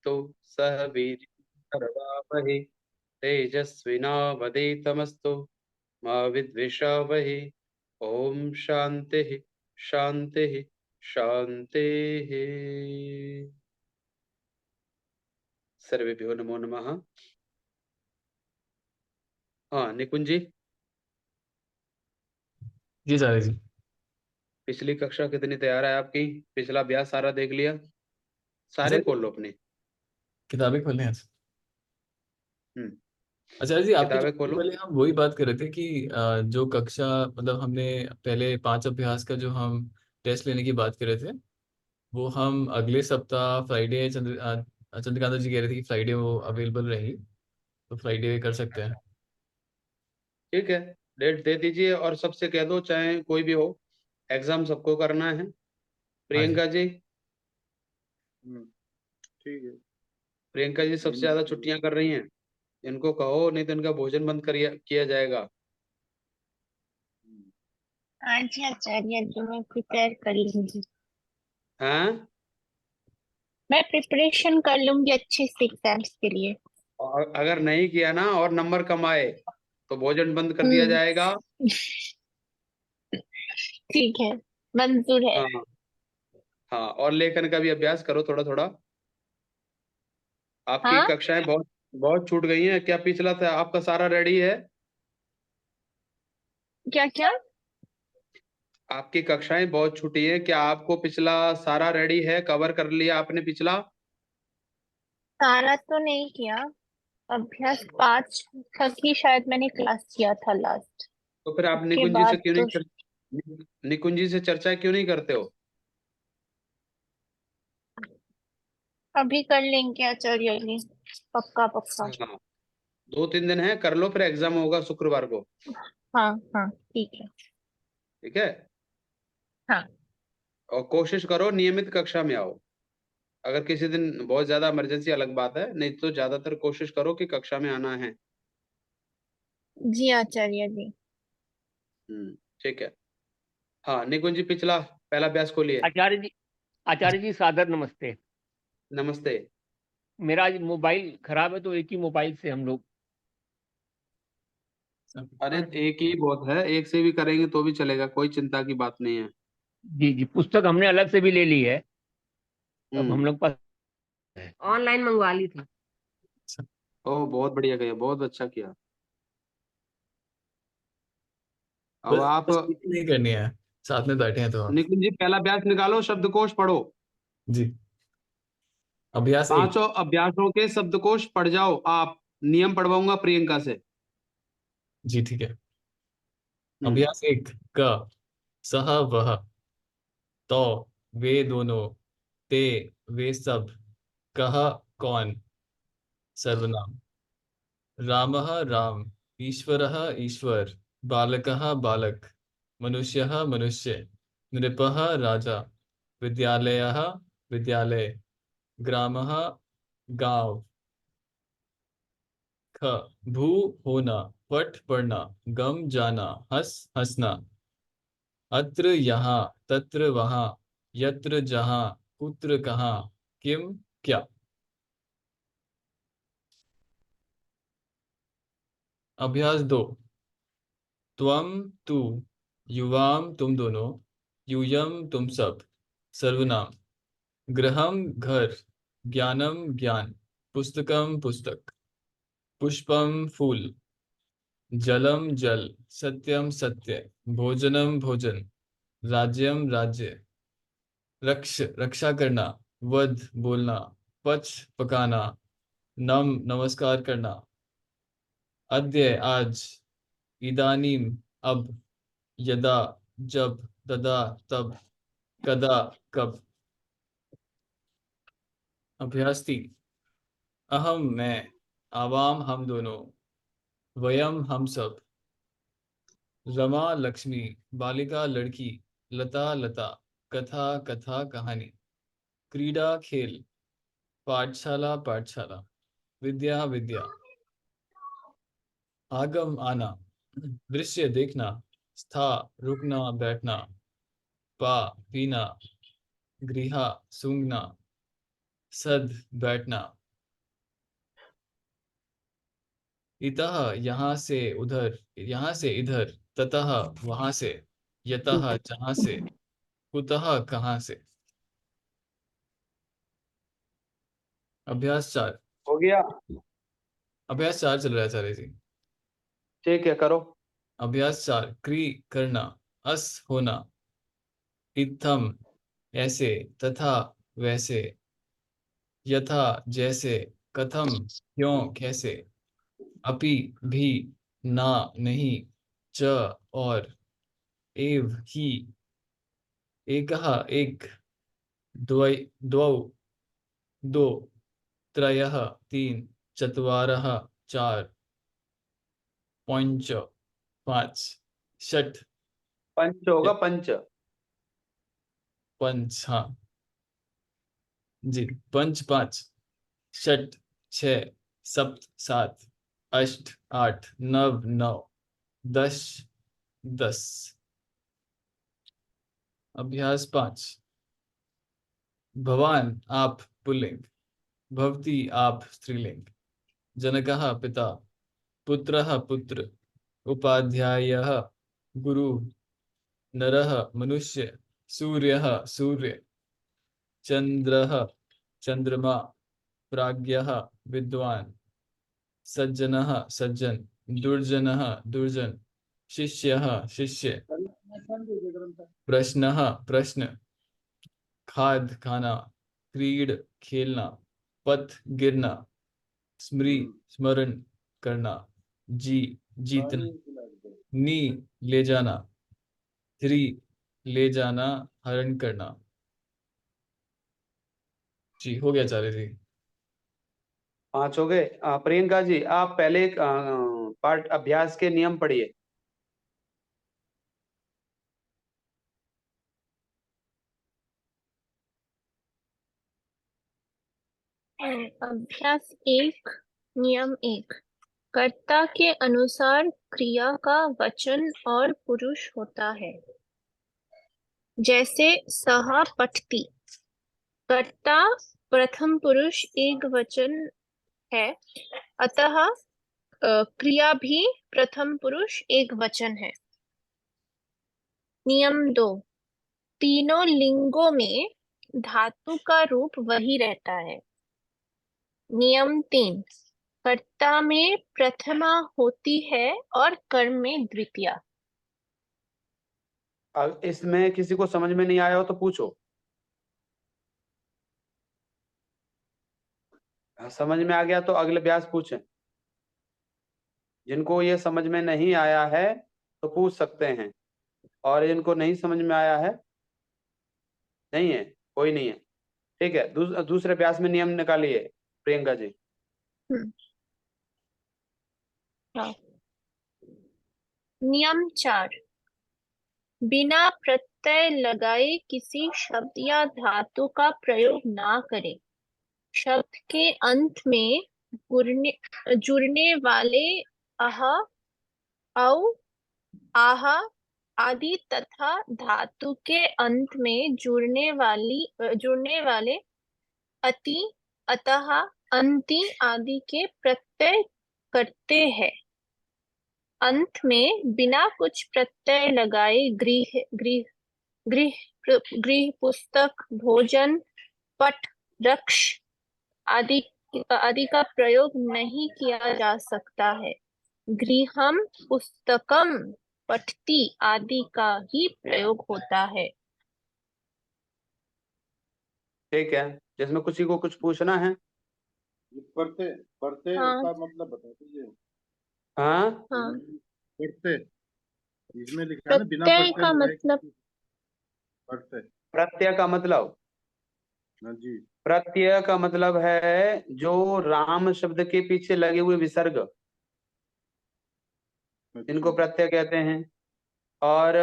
तमस्तु सह वीर्यं तेजस्विनावधीतमस्तु मा विद्विषावहि। ओम शांति शांति शांति। सर्वेभ्यो नमो नमः। हाँ निकुंज जी, जी सारे जी। पिछली कक्षा कितनी तैयार है आपकी? पिछला अभ्यास सारा देख लिया? सारे अच्छा जी, खोल लो अपनी। किताबें खोलें आज। हम्म। अच्छा जी, आपके जो किताबें खोलो। पहले हम वही बात कर रहे थे कि जो कक्षा मतलब हमने पहले 5 अभ्यास का जो हम टेस्ट लेने की बात कर रहे थे, वो हम अगले सप्ताह फ्राइडे चंद्रकांता जी कह रहे थे कि फ्राइडे वो अवेलेबल रहेगी, तो फ्राइडे कर सकते हैं। ठीक है, डेट दे दीजिए और सबसे कह दो, चाहे कोई भी हो, एग्जाम सबको करना है। हाँ जी। प्रियंका जी। ठीक है। प्रियंका जी सबसे ज्यादा छुट्टियां कर रही हैं, इनको कहो नहीं तो इनका भोजन बंद किया जाएगा। हाँ जी आचार्य जी, मैं प्रिपेयर कर लूंगी। हैं? मैं प्रिपरेशन कर लूंगी अच्छे से एग्जाम्स के लिए। और अगर नहीं किया ना और नंबर कम आए तो भोजन बंद कर दिया हम्म। जाएगा। ठीक है, मंजूर है। हाँ। हाँ, और लेखन का भी अभ्यास करो थोड़ा थोड़ा। आपकी हाँ, कक्षाएं बहुत बहुत छूट गई हैं। क्या पिछला था आपका सारा रेडी है? क्या क्या? आपकी कक्षाएं बहुत छूटी है, क्या आपको पिछला सारा रेडी है? कवर कर लिया आपने पिछला? सारा तो नहीं किया। अभ्यास 5 तक ही शायद मैंने क्लास किया था लास्ट। तो फिर आप के निकुंज जी से बाद क्यों तो निकुंज जी से चर्चा क्यों नहीं करते हो? अभी कर लेंगे आचार्य जी, पक्का पक्का। हाँ, 2-3 दिन है, कर लो, फिर एग्जाम होगा शुक्रवार को। हाँ हाँ ठीक है। ठीक है। हाँ और कोशिश करो नियमित कक्षा में आओ। अगर किसी दिन बहुत ज्यादा इमरजेंसी अलग बात है, नहीं तो ज्यादातर कोशिश करो कि कक्षा में आना है। जी आचार्य जी। ठीक है। हाँ निकुंज जी, पिछला पहला अभ्यास खोलिए। आचार्य जी, आचार्य जी सादर नमस्ते। नमस्ते। मेरा आज मोबाइल खराब है, तो एक ही मोबाइल से हम लोग। अरे एक ही बहुत है, एक से भी करेंगे तो भी चलेगा, कोई चिंता की बात नहीं है। जी जी, पुस्तक हमने अलग से भी ले ली है, अब हम्म। हम लोग पास है। ऑनलाइन मंगवा ली थी। ओह बहुत बढ़िया किया, बहुत अच्छा किया। अब बस आप बस मीटिंग नहीं करनी है, साथ में बैठे हैं तो आप। निकुंज जी पहला अभ्यास निकालो, शब्दकोश पढ़ो। जी। अभ्यास एक। पांचों अभ्यासों के शब्दकोश पढ़ जाओ आप। नियम पढ़वाऊंगा प्रियंका से। जी ठीक है। हम्म। अभ्यास एक। क, सह वह, तो वे दोनों, ते वे सब, कह कौन, सर्वनाम। रामः राम, ईश्वरः ईश्वर, बालकः बालक, मनुष्यः मनुष्य, नृपः राजा, विद्यालयः विद्यालय, ग्रामः गांव। ख, भू होना, पट पढ़ना, गम जाना, हंस हंसना, अत्र यहाँ, तत्र वहाँ, यत्र जहाँ, कुत्र कहाँ, किम क्या। अभ्यास दो। त्वम तू, युवाम तुम दोनों, यूयम तुम सब, सर्वनाम। गृहम घर, ज्ञानम ज्ञान, पुस्तकम पुस्तक, पुष्पम फूल, जलम जल, सत्यम सत्य, भोजनम भोजन, राज्यम राज्य, रक्षा करना, वध बोलना, पच पकाना, नम नमस्कार करना, अद्य आज, इदानीम अब, यदा जब, तदा तब, कदा कब। अभ्यास 3। अहम मैं, आवाम हम दोनों, वयम हम सब, रमा लक्ष्मी, बालिका लड़की, लता लता, कथा कथा कहानी, क्रीड़ा खेल, पाठशाला पाठशाला, विद्या विद्या, आगम आना, दृश्य देखना, स्था रुकना बैठना, पा पीना, गृहा सूंघना, सद बैठना, इतः यहाँ से उधर, यहाँ से इधर, ततः वहां से, यतः जहां से, कुतः कहाँ से। अभ्यास 4। हो गया? अभ्यास 4 चल रहा है सारे जी। ठीक है, करो। अभ्यास 4। क्री करना, अस होना, इत्थम ऐसे, तथा वैसे, यथा जैसे, कथम क्यों कैसे, अपि भी, ना नहीं, च और, एव ही, एकः एक, द्वै द्वौ दो, त्रयः तीन, चत्वारः चार, पंच पांच, षट पंच होगा, पंच। पंच, हाँ जी, पंच पांच, षट छः, सप्त सात, अष्ट आठ, नव नौ, दश 10। अभ्यास 5। भवान आप पुल्लिंग, भवती आप स्त्रीलिंग, जनकः पिता, पुत्रः पुत्र, उपाध्यायः गुरु, नरः मनुष्य, सूर्यः सूर्य, चंद्रः चंद्रमा, प्राज्ञः विद्वान, सज्जनः सज्जन, दुर्जनः दुर्जन, शिष्यः शिष्य, प्रश्नः प्रश्न, खाद खाना, क्रीड खेलना, पथ गिरना, स्मृ स्मरण करना, जी जीतना, नी ले जाना, थ्री ले जाना, हरण करना। जी हो गया आचार्य जी। 5 हो गए। प्रियंका जी, आप पहले एक पाठ अभ्यास के नियम पढ़िए। अभ्यास 1, नियम 1। कर्ता के अनुसार क्रिया का वचन और पुरुष होता है। जैसे सह पठती, कर्ता प्रथम पुरुष एक वचन है, अतः क्रिया भी प्रथम पुरुष एक वचन है। नियम 2। तीनों लिंगों में धातु का रूप वही रहता है। नियम 3। कर्ता में प्रथमा होती है और कर्म में द्वितीया। इसमें किसी को समझ में नहीं आया हो तो पूछो। समझ में आ गया तो अगले अभ्यास पूछें। जिनको ये समझ में नहीं आया है तो पूछ सकते हैं, और जिनको नहीं समझ में आया है, नहीं है, कोई नहीं है। ठीक है, दूसरे अभ्यास में नियम निकालिए प्रियंका जी। हाँ। नियम 4। बिना प्रत्यय लगाए किसी शब्द या धातु का प्रयोग ना करें। शब्द के अंत में जुड़ने वाले अह, औ, आह आदि तथा धातु के अंत में जुड़ने वाले अति, अतः, अंति आदि के प्रत्यय करते हैं। अंत में बिना कुछ प्रत्यय लगाए गृह गृह गृह गृह, पुस्तक, भोजन, पट, वृक्ष आदि आदि का प्रयोग नहीं किया जा सकता है। गृहम, पुस्तकम, पठती आदि का ही प्रयोग होता है। ठीक है, जिसमें किसी को कुछ पूछना है? पढ़ते पढ़ते हाँ। का मतलब बता दीजिए। हाँ, हाँ। पढ़ते, इसमें लिखा है ना बिना प्रत्यय पढ़ते का लगाए मतलब, पढ़ते। प्रत्यय का मतलब, हाँ जी। प्रत्यय का मतलब है जो राम शब्द के पीछे लगे हुए विसर्ग, इनको प्रत्यय कहते हैं। और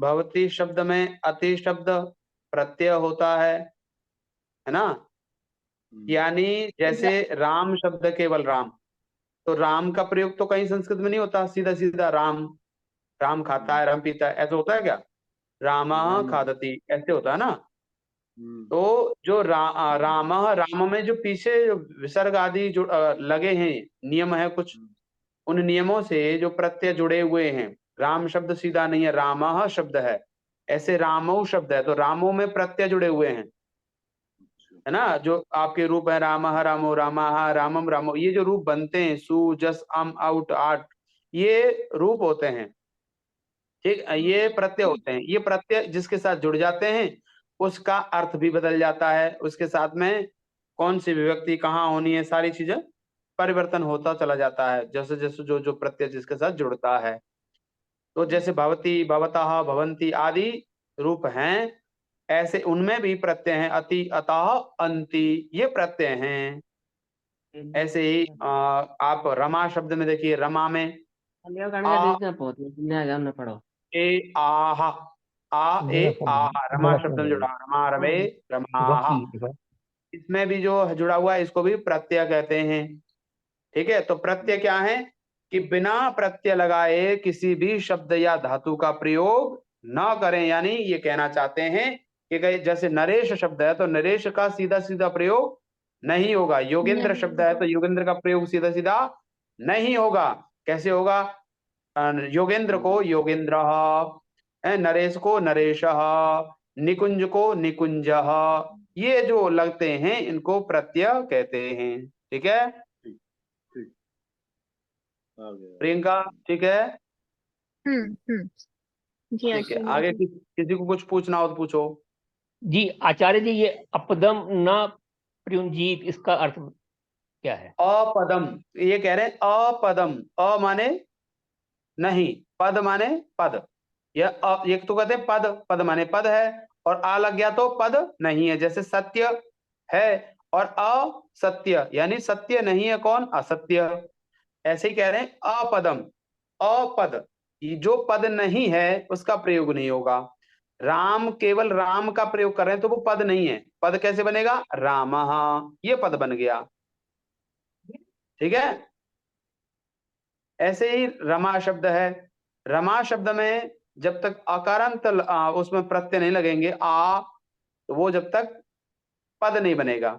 भवती शब्द में अति शब्द प्रत्यय होता है ना। यानी जैसे राम शब्द केवल राम, तो राम का प्रयोग तो कहीं संस्कृत में नहीं होता सीधा सीधा राम। राम खाता है, राम पीता है, ऐसा होता है क्या? रामा खादती ऐसे होता है ना। तो जो राम में जो पीछे विसर्ग आदि जो लगे हैं, नियम है कुछ, उन नियमों से जो प्रत्यय जुड़े हुए हैं। राम शब्द सीधा नहीं है, रामः शब्द है, ऐसे रामौ शब्द है, तो रामों में प्रत्यय जुड़े हुए हैं, है ना। जो आपके रूप है रामः रामो रामाः रामम रामो, ये जो रूप बनते हैं सु जस अम आउट आट, ये रूप होते हैं, ठीक। ये प्रत्यय होते हैं, ये प्रत्यय जिसके साथ जुड़ जाते हैं उसका अर्थ भी बदल जाता है, उसके साथ में कौन सी विभक्ति कहाँ होनी है, सारी चीजें परिवर्तन होता चला जाता है, जैसे जैसे जो जो प्रत्यय जिसके साथ जुड़ता है। तो जैसे भवती भवतः भवंती आदि रूप हैं, ऐसे उनमें भी प्रत्यय हैं, अति अतः अंति, ये प्रत्यय हैं। ऐसे ही आप रमा शब्द में देखिए, रमा में आ ए आह, आ ए आह, रमा शब्द में जुड़ा, रमा रवे रमाह, इसमें भी जो जुड़ा हुआ है इसको भी प्रत्यय कहते हैं, ठीक है। तो प्रत्यय क्या है कि बिना प्रत्यय लगाए किसी भी शब्द या धातु का प्रयोग न करें, यानी ये कहना चाहते हैं कि जैसे नरेश शब्द है तो नरेश का सीधा सीधा प्रयोग नहीं होगा, योगेंद्र नहीं। शब्द है तो योगेंद्र का प्रयोग सीधा सीधा नहीं होगा। कैसे होगा? योगेंद्र को योगेंद्र, नरेश को नरेश, निकुंज को निकुंज, ये जो लगते हैं इनको प्रत्यय कहते हैं, ठीक है। ठीक आ गया। प्रियंका ठीक है, हम्म। जी ठीक है। आचार्य आगे जी। किसी को कुछ पूछना हो तो पूछो। जी आचार्य जी, ये अपदम न प्रयुंजीत, इसका अर्थ क्या है? अपदम, ये कह रहे हैं अपदम, अ माने नहीं, पद माने पद, एक तो कहते हैं पद, पद माने पद है, और आ लग गया तो पद नहीं है, जैसे सत्य है और असत्य यानी सत्य नहीं है, कौन? असत्य। ऐसे ही कह रहे हैं अपदम, अपद, ये जो पद नहीं है उसका प्रयोग नहीं होगा। राम, केवल राम का प्रयोग कर रहे हैं तो वो पद नहीं है, पद कैसे बनेगा? रामः, ये पद बन गया, ठीक है। ऐसे ही रमा शब्द है, रमा शब्द में जब तक अकारांत उसमें प्रत्यय नहीं लगेंगे तो वो जब तक पद नहीं बनेगा।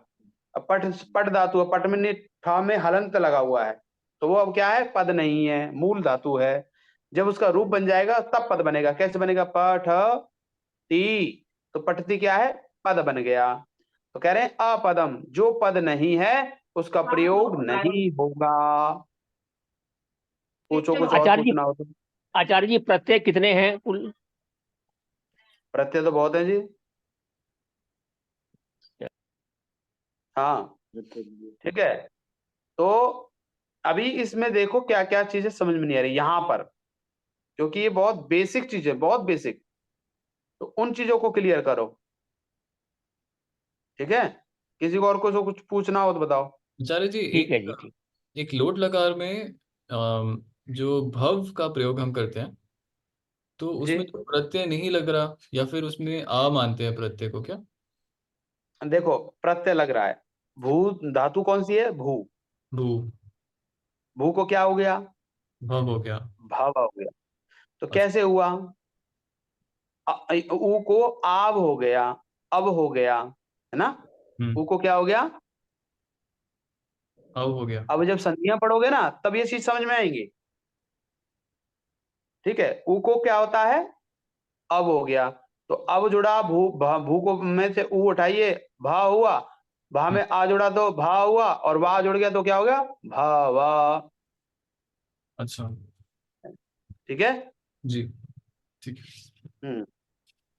अब पट, पट धातु है, पट में ठा में हलंत लगा हुआ है, तो वो अब क्या है? पद नहीं है, मूल धातु है। जब उसका रूप बन जाएगा तब पद बनेगा। कैसे बनेगा? पठ ती, तो पठती क्या है? पद बन गया। तो कह रहे हैं अपदम, जो पद नहीं है उसका प्रयोग नहीं होगा। पूछो कुछ और आचार्य जी, पूछना हो तो। आचार्य जी प्रत्यय कितने हैं कुल? प्रत्यय तो बहुत है जी, हाँ, ठीक है। तो अभी इसमें देखो क्या क्या चीजें समझ में नहीं आ रही यहाँ पर, क्योंकि ये बहुत बेसिक चीज है, बहुत बेसिक, तो उन चीजों को क्लियर करो, ठीक है। किसी को और कुछ पूछना हो तो बताओ। आचार्य जी, ठीक है एक जी, ठीक। एक लोट लकार में जो भव का प्रयोग हम करते हैं, तो जी उसमें तो प्रत्यय नहीं लग रहा, या फिर उसमें आ मानते हैं प्रत्यय को क्या? देखो, प्रत्यय लग रहा है, भू धातु कौन सी है? भू, भू, भू को क्या हो गया? भव हो गया। भाव हो गया। तो अच्छा। कैसे हुआ? ऊ को आब हो गया, अब हो गया, है ना। ऊ को क्या हो गया? अब हो गया। अब जब संधियां पढ़ोगे ना तब ये चीज समझ में आएंगी, ठीक है। ऊ को क्या होता है? अब हो गया, तो अब जुड़ा भू, भू को में से ऊ उठाइए, भा हुआ, भा हम्म, में आ जुड़ा तो भा हुआ, और वाह जुड़ गया तो क्या हो गया? भावा, अच्छा, ठीक है। जी, ठीक है। हम्म,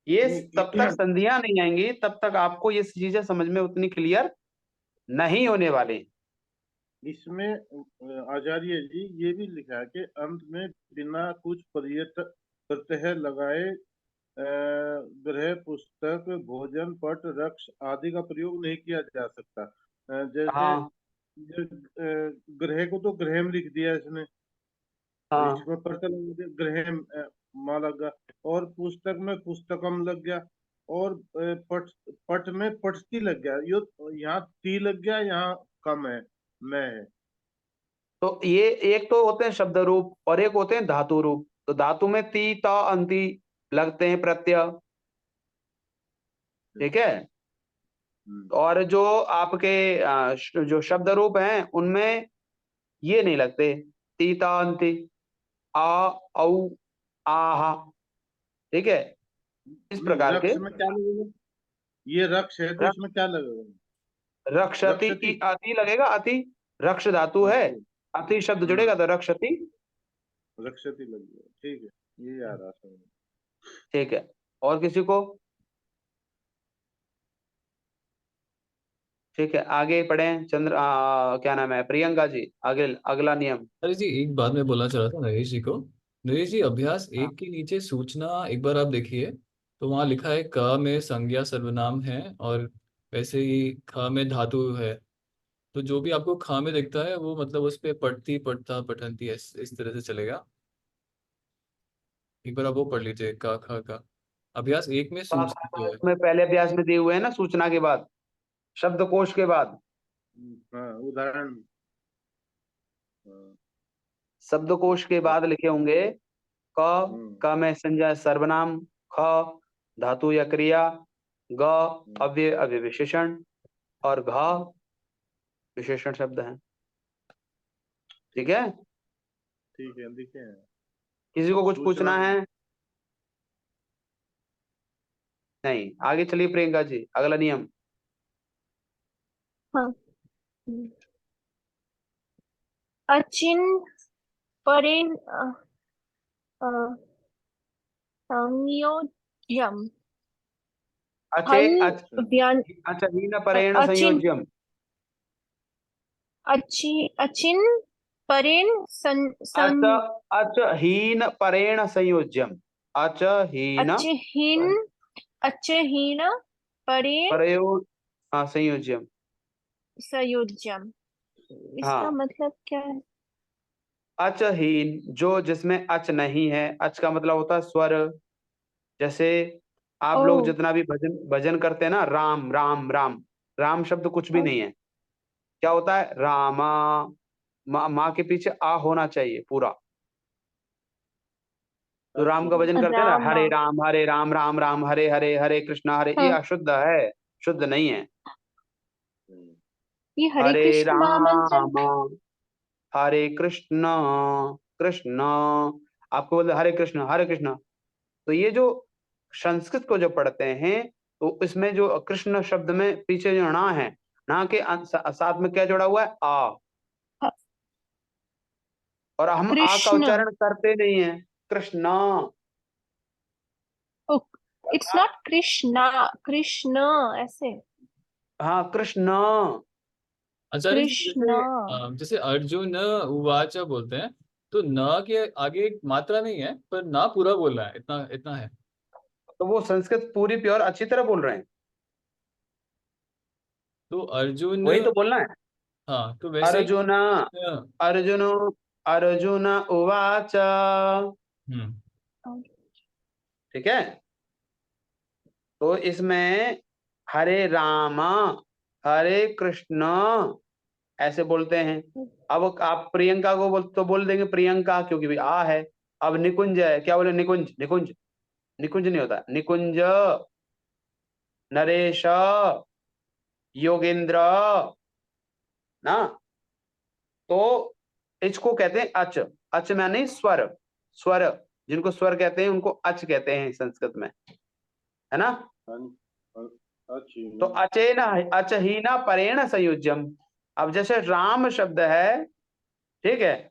ये तब तक नहीं, संधियां नहीं आएंगी तब तक आपको ये चीजें समझ में उतनी क्लियर नहीं होने वाली। इसमें आचार्य जी ये भी लिखा है कि अंत में बिना कुछ प्रत्यय लगाए गृह, पुस्तक, भोजन, पट, रक्ष आदि का प्रयोग नहीं किया जा सकता। जैसे हाँ गृह को तो गृह में लिख दिया इसने, हाँ, इसमें प्रत्यय गृह माँ लग गया, और पुस्तक में पुस्तकम लग गया, और पट पट में पटती लग गया, यो यहाँ ती लग गया, यहाँ कम है, मैं है। तो ये एक तो होते हैं शब्द रूप और एक होते हैं धातु रूप। तो धातु में ती ता अंति लगते हैं प्रत्यय, ठीक है। और जो आपके जो शब्द रूप हैं उनमें ये नहीं लगते, तीतांति, आ औ आहा। ठीक है, इस प्रकार के रक्ष में क्या लगेगा? ये रक्ष है तो रक्ष इसमें क्या लगेगा? रक्षति रक्षति। अति लगेगा, अति रक्ष धातु है, अति। अति शब्द जुड़ेगा तो रक्षति। रक्षति लगेगा, ठीक है, ये आ रहा समझ में। ठीक है, और किसी को? ठीक है, आगे पढ़ें। क्या नाम है, प्रियंका जी, आगे अगला नियम। अरे जी, एक बात मैं बोलना चाह रहा था नरेश जी को। नरेश जी, अभ्यास हाँ, 1 के नीचे सूचना एक बार आप देखिए, तो वहाँ लिखा है क में संज्ञा सर्वनाम है, और वैसे ही ख में धातु है। तो जो भी आपको ख में दिखता है वो मतलब उस पे पढ़ती, पढ़ता, पठंती, इस तरह से चलेगा। एक बार आप वो पढ़ लीजिए, क ख का अभ्यास 1 में तो आप सूचना जो है। में पहले अभ्यास में दिए हुए हैं ना, सूचना के बाद, शब्दकोश के बाद। हाँ, उदाहरण। हाँ, शब्दकोश के बाद लिखे होंगे क में संज्ञा सर्वनाम, ख धातु या क्रिया, ग अव्यय अव्यय विशेषण, और घ विशेषण शब्द है। ठीक है, ठीक है, लिखे हैं। किसी को कुछ सूचना पूछना है? नहीं, आगे चलिए प्रियंका जी, अगला नियम। हाँ। अचिन परेन अ, संयोज्यम अच्छे हल व्यन अच्छा, हीन परेण अचिन संयोज्यम। अचिन परेन अच्छा, अच्छा हीन परेण संयोज्यम। अच्छा हीन अच्छहीन अच्छहीन परेन परयो संयोज्यम। संयोज्यम। इसका हाँ, मतलब क्या है? अचहीन, जो जिसमें अच नहीं है। अच का मतलब होता है स्वर। जैसे आप ओ लोग जितना भी भजन भजन करते हैं ना, राम राम राम, राम शब्द कुछ भी नहीं है। क्या होता है? रामा। माँ के पीछे आ होना चाहिए पूरा। तो राम का भजन करते हैं ना, रामा। हरे राम राम राम हरे हरे, हरे कृष्णा हरे, ये हाँ, अशुद्ध है, शुद्ध नहीं है। ये हरे हरे कृष्ण महामंत्र। राम हरे कृष्ण कृष्ण, आपको बोलते हरे कृष्ण हरे कृष्ण। तो ये जो संस्कृत को जो पढ़ते हैं, तो इसमें जो कृष्ण शब्द में पीछे जो ना है, ना के साथ में क्या जुड़ा हुआ है? आ। हाँ, और हम आ का कृष्ण। उच्चारण करते नहीं है। कृष्ण। इट्स नॉट कृष्णा, कृष्ण ऐसे। हाँ, कृष्ण। आचार्य जी, कृष्ण। जैसे अर्जुन उवाच बोलते हैं, तो न के आगे एक मात्रा नहीं है, पर ना पूरा बोलना है, इतना इतना है। तो वो संस्कृत पूरी प्योर अच्छी तरह बोल रहे हैं, तो अर्जुन, वही तो बोलना है। हाँ, तो वैसे ही अर्जुन अर्जुन अर्जुन उवाच। हम्म ठीक है, तो इसमें हरे राम हरे कृष्ण ऐसे बोलते हैं। अब आप प्रियंका को तो बोल देंगे प्रियंका, क्योंकि भी आ है। अब निकुंज है, क्या बोले? निकुंज निकुंज। निकुंज नहीं होता, निकुंज, नरेश, योगेंद्र ना। तो इसको कहते हैं अच। अच माने स्वर। स्वर, जिनको स्वर कहते हैं उनको अच कहते हैं संस्कृत में, है ना। तो अचेन अचहीना परेण संयोज्यम। अब जैसे राम शब्द है, ठीक है,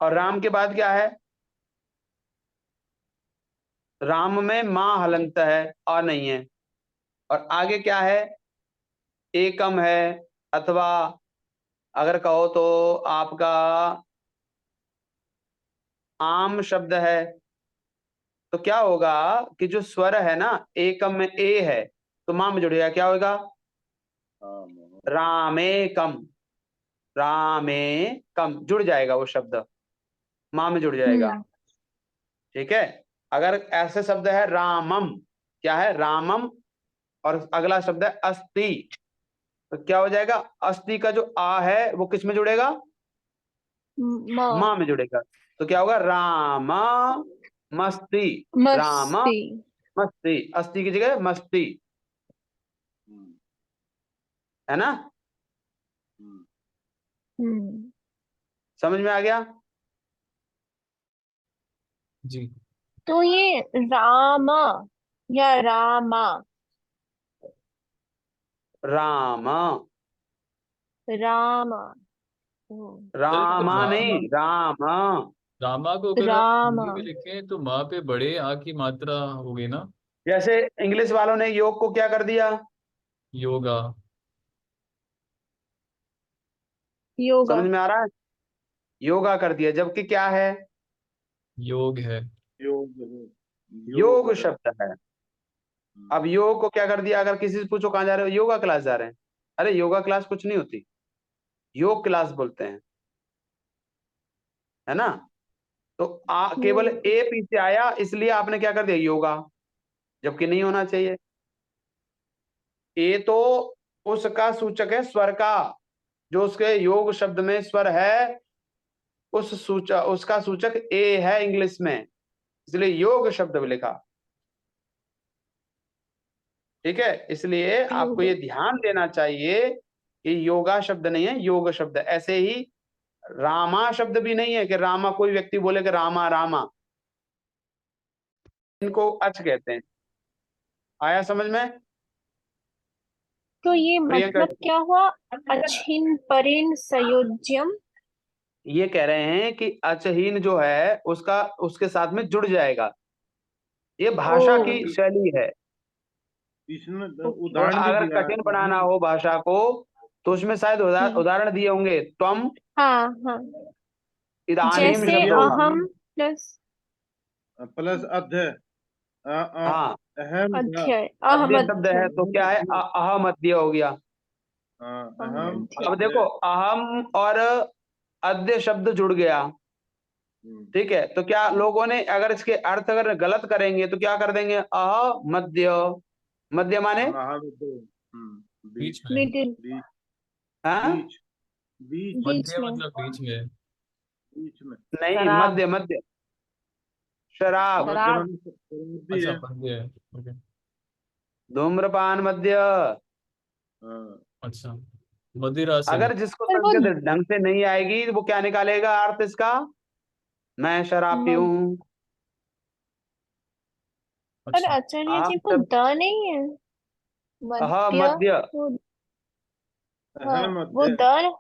और राम के बाद क्या है? राम में मां हलंत है, अ नहीं है। और आगे क्या है? एकम है, अथवा अगर कहो तो आपका आम शब्द है। तो क्या होगा कि जो स्वर है ना, एकम में ए है, तो मां में जुड़ेगा, क्या होगा? रामेकम। रामेकम जुड़ जाएगा वो शब्द, मां में जुड़ जाएगा। हम्म। ठीक है, अगर ऐसे शब्द है रामम, क्या है? रामम, और अगला शब्द है अस्ति, तो क्या हो जाएगा? अस्ति का जो आ है वो किस में जुड़ेगा? म मां में जुड़ेगा। तो क्या होगा? रामा मस्ती। रामा मस्ती। मस्ती, अस्ति की जगह मस्ती, है ना। हम्म। समझ में आ गया? जी। तो ये राम या रामा? राम, राम। सर रामा नहीं, राम। रामा को अगर आप राम। हिंदी में लिखें तो माँ पे बड़े आ की मात्रा होगी ना। जैसे इंग्लिश वालों ने योग को क्या कर दिया? योगा। योगा। समझ में आ रहा है? योगा कर दिया, जबकि क्या है? योग है। योग योग है। शब्द है। अब योग को क्या कर दिया? अगर किसी से पूछो कहाँ जा रहे हो, योगा क्लास जा रहे हैं। अरे योगा क्लास कुछ नहीं होती, योग क्लास बोलते हैं, है ना? तो केवल ए पीछे आया इसलिए आपने क्या कर दिया, योगा, जबकि नहीं होना चाहिए। ए तो उसका सूचक है, स्वर का, जो उसके योग शब्द में स्वर है, उसका सूचक ए है इंग्लिश में, इसलिए योग शब्द भी लिखा। ठीक है, इसलिए आपको ये ध्यान देना चाहिए कि योगा शब्द नहीं है, योग शब्द है। ऐसे ही रामा शब्द भी नहीं है कि रामा, कोई व्यक्ति बोले कि रामा रामा, इनको अच कहते हैं। आया समझ में? तो ये प्रियंका, मतलब क्या हुआ? अच्छिन परेन संयोज्यम। ये कह रहे हैं कि अचहीन जो है उसका उसके साथ में जुड़ जाएगा, ये भाषा ओ। की शैली है। इसमें और उदाहरण भी अगर दिया कठिन बनाना हो भाषा को तो उसमें शायद उदाहरण दिए होंगे, त्वम हाँ हाँ। इदानीम जैसे शब्द होगा। अहम प्लस प्लस अध्य हाँ, अहम अध्यय। अद्य शब्द है तो क्या है, अहम अद्य हो गया। अहम अब देखो, अहम और अद्य शब्द जुड़ गया, ठीक है? तो क्या लोगों ने अगर इसके अर्थ अगर गलत करेंगे तो क्या कर देंगे, अह मध्य, मध्य माने बीच में। मिडिल। बीच हाँ? बीच बीच बीच मध्य में। मतलब बीच में। बीच में नहीं, शराब। मध्य मध्य, शराब, मध्य शराब। भी अच्छा है। मध्य है। ओके। धूम्रपान मध्य। हाँ, अच्छा मदिरा से। अगर जिसको पर वो संस्कृत ढंग से नहीं आएगी वो क्या निकालेगा अर्थ इसका, मैं शराब मद, पीऊं। पर अच्छा आचार्य जी अहम वो शब्द, द नहीं है। अह मध्य। मध्य, वो हाँ अहम वो मध्य द।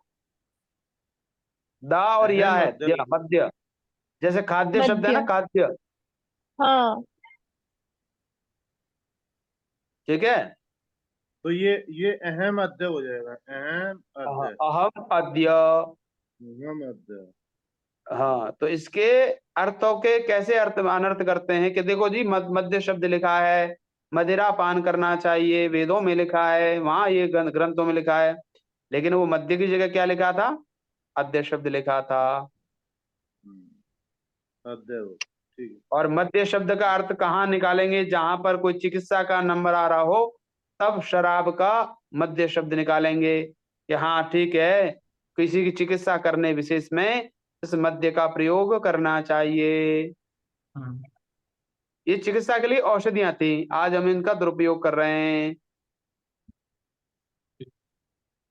दा और या अहम है, मध्य या मध्य। जैसे खाद्य शब्द है ना, मध्य। खाद्य, हाँ। ठीक है? तो ये अहम अध्य हो जाएगा, अहम अध्य अहम अद्य। अहम अध्य। हाँ, तो इसके अर्थों के कैसे अर्थ अनर्थ करते हैं कि देखो जी, मध्य शब्द लिखा है, मदिरा पान करना चाहिए, वेदों में लिखा है, वहां ये ग्रंथों में लिखा है, लेकिन वो मध्य की जगह क्या लिखा था, अद्य शब्द लिखा था। अध्य हो, ठीक है। और मध्य शब्द का अर्थ कहाँ निकालेंगे, जहां पर कोई चिकित्सा का नंबर आ रहा हो तब शराब का मध्य शब्द निकालेंगे कि हाँ ठीक है, किसी की चिकित्सा करने विशेष में इस मध्य का प्रयोग करना चाहिए। हाँ। ये चिकित्सा के लिए औषधियां थी, आज हम इनका दुरुपयोग कर रहे हैं।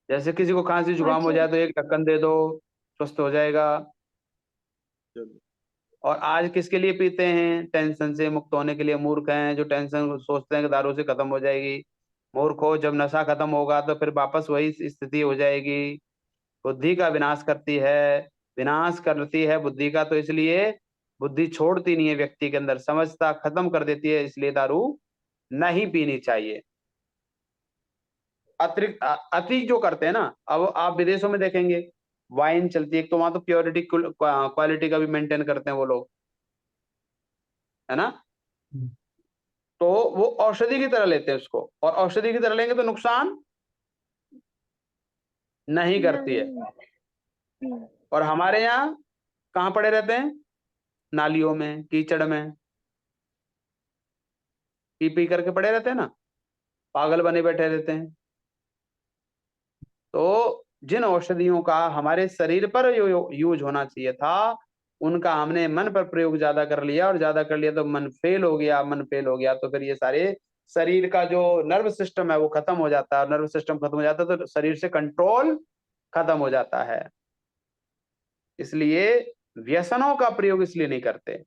जैसे किसी को खांसी जुकाम हो अच्छा। जाए तो एक ढक्कन दे दो, स्वस्थ हो जाएगा। चलो और आज किसके लिए पीते हैं, टेंशन से मुक्त होने के लिए। मूर्ख हैं जो टेंशन सोचते हैं कि दारू से खत्म हो जाएगी। मूर्ख हो, जब नशा खत्म होगा तो फिर वापस वही स्थिति हो जाएगी। बुद्धि का विनाश करती है, विनाश करती है बुद्धि का, तो इसलिए बुद्धि छोड़ती नहीं है व्यक्ति के अंदर, समझता खत्म कर देती है, इसलिए दारू नहीं पीनी चाहिए। अतिरिक्त अति जो करते हैं ना, अब आप विदेशों में देखेंगे वाइन चलती है, एक तो वहां तो प्योरिटी क्वालिटी का भी मेंटेन करते हैं वो लोग, है ना? तो वो औषधि की तरह लेते हैं उसको, और औषधि की तरह लेंगे तो नुकसान नहीं करती है। नहीं। और हमारे यहाँ कहाँ पड़े रहते हैं, नालियों में, कीचड़ में पी पी करके पड़े रहते हैं ना, पागल बने बैठे रहते हैं। तो जिन औषधियों का हमारे शरीर पर यूज होना चाहिए था, उनका हमने मन पर प्रयोग ज्यादा कर लिया, और ज्यादा कर लिया तो मन फेल हो गया, मन फेल हो गया तो फिर ये सारे शरीर का जो नर्व सिस्टम है वो खत्म हो जाता है, और नर्व सिस्टम खत्म हो जाता है तो शरीर से कंट्रोल खत्म हो जाता है। इसलिए व्यसनों का प्रयोग इसलिए नहीं करते।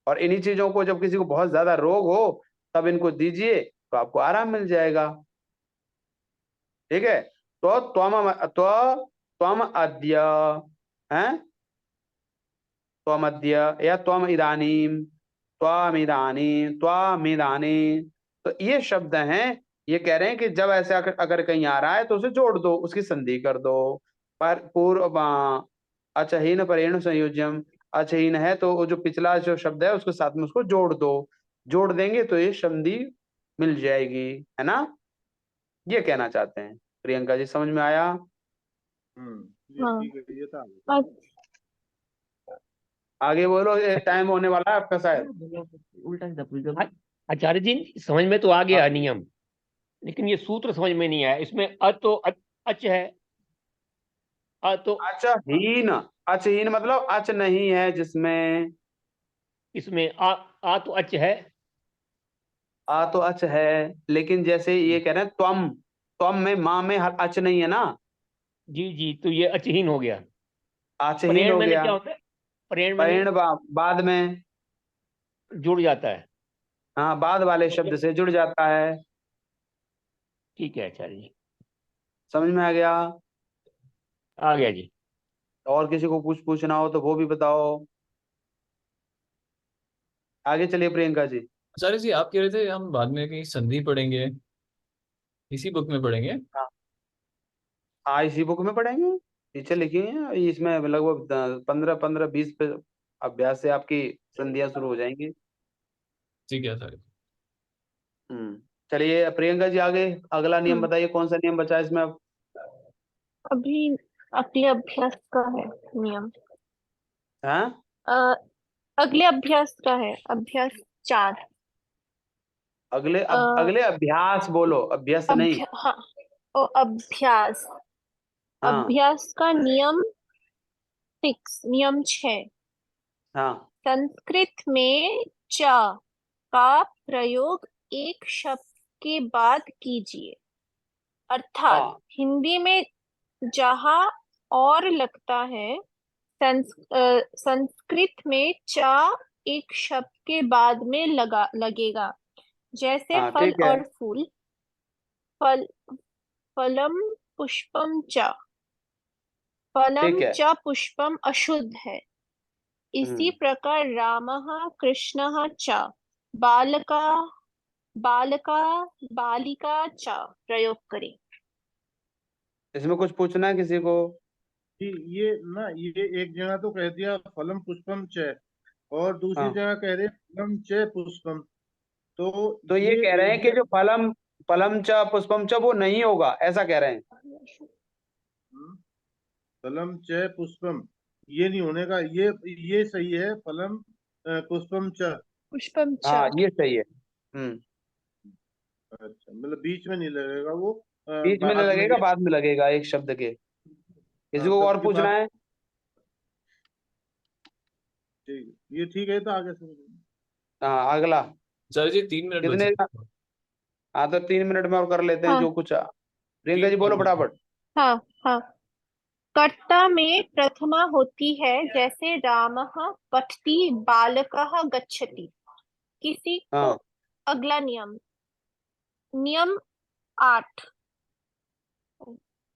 और इन्हीं चीजों को जब किसी को बहुत ज्यादा रोग हो तब इनको दीजिए तो आपको आराम मिल जाएगा। ठीक है। तो त्वम अद्य, हैं, त्वम अद्य या त्वम इदानीम, त्वामिदानी। तो ये शब्द हैं, ये कह रहे हैं कि जब ऐसे अगर कहीं आ रहा है तो उसे जोड़ दो, उसकी संधि कर दो। पर पूर्व अचहीन परेण संयोज्यम, अचहीन है तो वो जो पिछला जो शब्द है उसके साथ में उसको जोड़ दो, जोड़ देंगे तो ये संधि मिल जाएगी, है ना। ये कहना चाहते हैं। प्रियंका जी समझ में आया? ये हाँ। ठीक है, ये था। आगे बोलो, टाइम होने वाला है आपका शायद। उल्टा आचार्य जी समझ में तो आ गया नियम, लेकिन ये सूत्र समझ में नहीं आया। इसमें अ तो अच है, अ तो अचहीन, अचहीन मतलब अच नहीं है जिसमें। इसमें आ तो अच है। आ तो अच है, लेकिन जैसे ये कह रहे हैं त्वम, त्वम में माँ में हर अच नहीं है ना, जी जी, तो ये अचहीन हो गया। अचहीन प्रेण हो मैंने गया। क्या होता है? प्रेण मैंने परेण बाद में, जुड़ जाता है। हाँ, बाद वाले शब्द से जुड़ जाता है। ठीक है आचार्य जी, समझ में आ गया? आ गया जी। और किसी को कुछ पूछना हो तो वो भी बताओ। आगे चलिए प्रियंका जी। आचार्य जी आप कह रहे थे हम बाद में कहीं संधि पढ़ेंगे, इसी बुक में पढ़ेंगे। हाँ, हाँ, इसी बुक में पढ़ेंगे, टीचर लिखी हैं इसमें लगभग 15-15-20 पे अभ्यास से आपकी संधियां शुरू हो जाएंगी। ठीक है आचार्य। चलिए प्रियंका जी आगे अगला नियम बताइए, कौन सा नियम बचा है इसमें अब? अभी अगले अभ्यास का है नियम। हाँ, अगले अभ्यास का है, अभ्यास 4। अगले अभ्यास बोलो, अभ्यास नहीं। हाँ, अभ्यास, हाँ, अभ्यास का नियम 6, नियम 6। हाँ, संस्कृत में च का प्रयोग एक शब्द के बाद कीजिए, अर्थात हाँ, हिंदी में जहां और लगता है, संस्कृत में च एक शब्द के बाद में लगेगा। जैसे हाँ, फल ठीक है, और फूल, फल, फलम पुष्पम च, फलम ठीक है। च पुष्पम अशुद्ध है। इसी प्रकार रामः कृष्णः च, बालका बालका बालिका च प्रयोग करें। इसमें कुछ पूछना है किसी को? कि ये ना, ये एक जगह तो कह दिया फलम पुष्पम च, और दूसरी हाँ, जगह कह रहे फलम च पुष्पम। तो तो ये कह रहे हैं कि जो फलम फलम च पुष्पम च वो नहीं होगा, ऐसा कह रहे हैं। फलम च पुष्पम, ये नहीं होने का, ये सही है, फलम पुष्पम च। पुष्पम च, हाँ, ये सही है। हम्म अच्छा, मतलब बीच में नहीं लगेगा वो, बीच में नहीं बाद में लगेगा, बाद में लगेगा एक शब्द के। किसी को तब और की पूछना बात। है? ठीक है, ये ठीक है, तो आगे समझ। हाँ, अगला। आचार्य जी 3 मिनट कितने? बचे। हाँ, तो 3 मिनट में और कर लेते हैं हाँ जो कुछ। प्रियंका जी ठीक बोलो ठीक है। फटाफट। हाँ हाँ। कर्ता में प्रथमा होती है, जैसे रामः पठति, बालकः गच्छति। किसी को, हाँ, अगला नियम, नियम 8,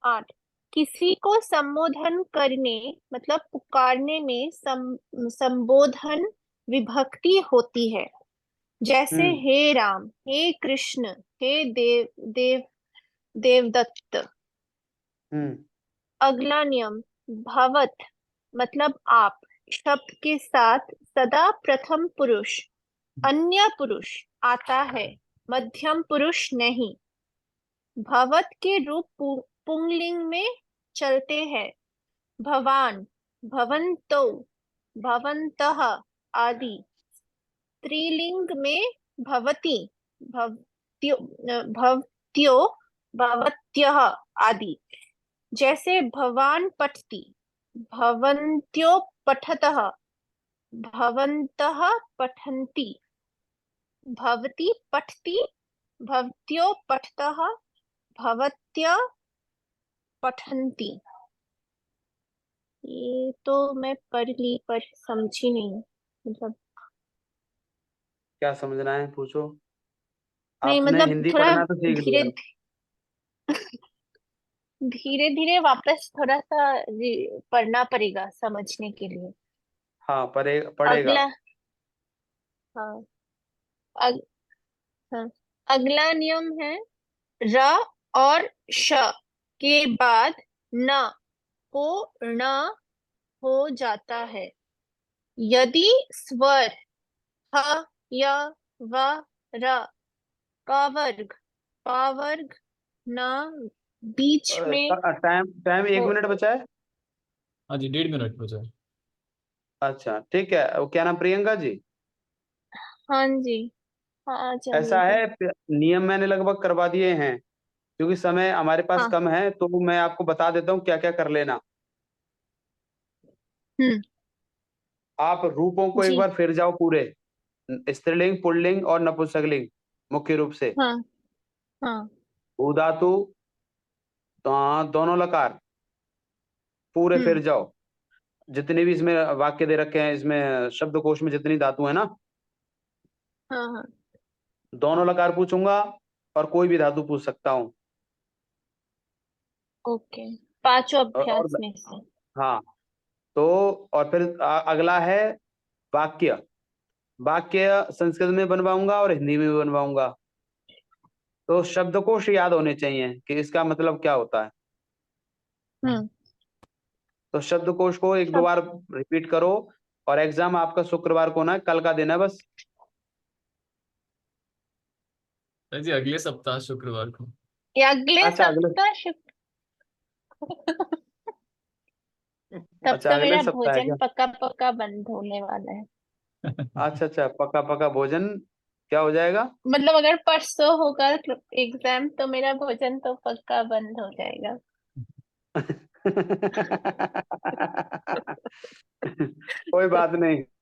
8, किसी को संबोधन करने मतलब पुकारने में संबोधन विभक्ति होती है। जैसे हम्म हे राम, हे कृष्ण, हे देवदत्त। हम्म अगला नियम, भवत मतलब आप शब्द के साथ सदा प्रथम पुरुष, अन्य पुरुष आता है, मध्यम पुरुष नहीं। भवत के रूप पुंगलिंग में चलते हैं, भवान, भवंतो, भवंतः आदि। स्त्रीलिंग में भवती, भवत्यो, भवत्यो, भवत्यः आदि। जैसे भवान पठति, भवन्त्यो पठतः, भवन्तः पठन्ति। भवती पठति, भवत्यो पठतः, भवत्य पठन्ति। ये तो मैं पढ़ ली पर समझी नहीं, मतलब क्या समझना है पूछो। नहीं, आपने मतलब हिंदी थोड़ा पढ़ना तो सीख धीरे लिया। धीरे धीरे वापस थोड़ा सा पढ़ना पड़ेगा समझने के लिए। हाँ पढ़ेगा। अगला, हाँ, अग, हाँ, अगला नियम है र और श के बाद न को ण हो जाता है यदि स्वर ह या व र का वर्ग पा वर्ग न बीच में टाइम टाइम 1 मिनट हो। बचा है। हाँ जी, 1.5 मिनट हो जाए। अच्छा ठीक है, वो क्या नाम, प्रियंका जी। हाँ जी, हाँ ऐसा चलिए। है, नियम मैंने लगभग करवा दिए हैं, क्योंकि समय हमारे पास हाँ। कम है, तो मैं आपको बता देता हूँ क्या क्या कर लेना। हम्म। आप रूपों को एक जी। बार फिर जाओ पूरे, स्त्रीलिंग पुल्लिंग और नपुंसकलिंग मुख्य रूप से। हाँ। हाँ। भू धातु, तो हाँ, दोनों लकार पूरे फिर हम्म। जाओ। जितने भी इसमें वाक्य दे रखे हैं, इसमें शब्दकोश में जितनी धातु है ना, हाँ। हाँ। दोनों लकार पूछूंगा और कोई भी धातु पूछ सकता हूँ। ओके, पांचों और अभ्यास में से। हाँ, तो और फिर अगला है वाक्य। वाक्य संस्कृत में बनवाऊंगा और हिंदी में भी बनवाऊंगा। तो शब्दकोश याद होने चाहिए कि इसका मतलब क्या होता है। हम्म। तो शब्दकोश को एक दो सब। बार रिपीट करो। और एग्जाम आपका शुक्रवार को ना, कल का दिन है बस। हाँ जी, अगले सप्ताह शुक्रवार को। ये अगले अच्छा अगले सप्ताह शुक्र। तब अच्छा तो अगले मेरा सप्ताह है भोजन क्या। पक्का पक्का बंद होने वाला है। अच्छा अच्छा, पका पका भोजन क्या हो जाएगा। मतलब अगर परसों होगा एग्जाम तो मेरा भोजन तो पक्का बंद हो जाएगा। कोई बात नहीं,